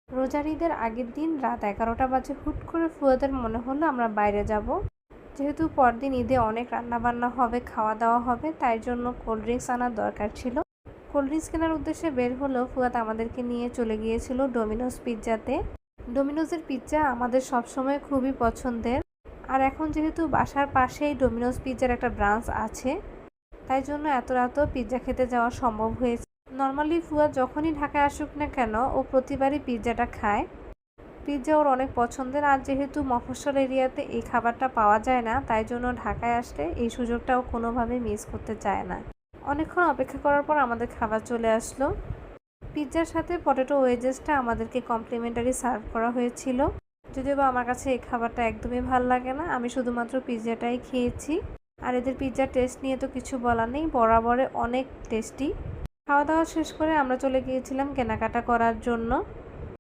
রোজার ঈদের আগের দিন রাত 11টা বাজে হুট করে ফুয়াদের মনে হলো আমরা বাইরে যাব। যেহেতু পরদিন ঈদে অনেক রান্নাবান্না হবে, খাওয়া দাওয়া হবে, তাই জন্য কোল্ড ড্রিঙ্কস আনার দরকার ছিল। কোল্ড ড্রিঙ্কস কেনার উদ্দেশ্যে বের হলো ফুয়াদ আমাদেরকে নিয়ে চলে গিয়েছিল ডোমিনোজ পিৎজাতে। ডোমিনোজের পিৎজা আমাদের সবসময় খুবই পছন্দের। আর এখন যেহেতু বাসার পাশেই ডোমিনোজ পিৎজার একটা ব্রাঞ্চ আছে, তাই জন্য এত রাতেও পিৎজা খেতে যাওয়া সম্ভব হয়েছে। নর্মালি ফুয়াদ যখনই ঢাকায় আসুক না কেন, ও প্রতিবারই পিৎজাটা খায়। পিৎজা ওর অনেক পছন্দের। আর যেহেতু মফস্বল এরিয়াতে এই খাবারটা পাওয়া যায় না, তাই জন্য ঢাকায় আসলে এই সুযোগটাও কোনোভাবেই মিস করতে চায় না। অনেকক্ষণ অপেক্ষা করার পর আমাদের খাবার চলে আসলো। পিৎজার সাথে পটেটো ওয়েজেসটা আমাদেরকে কমপ্লিমেন্টারি সার্ভ করা হয়েছিল। যদিও বা আমার কাছে এই খাবারটা একদমই ভাল লাগে না, আমি শুধুমাত্র পিৎজাটাই খেয়েছি। আর এদের পিৎজার টেস্ট নিয়ে তো কিছু বলার নেই, বরাবরে অনেক টেস্টি। খাওয়া দাওয়া শেষ করে আমরা চলে গিয়েছিলাম কেনাকাটা করার জন্য।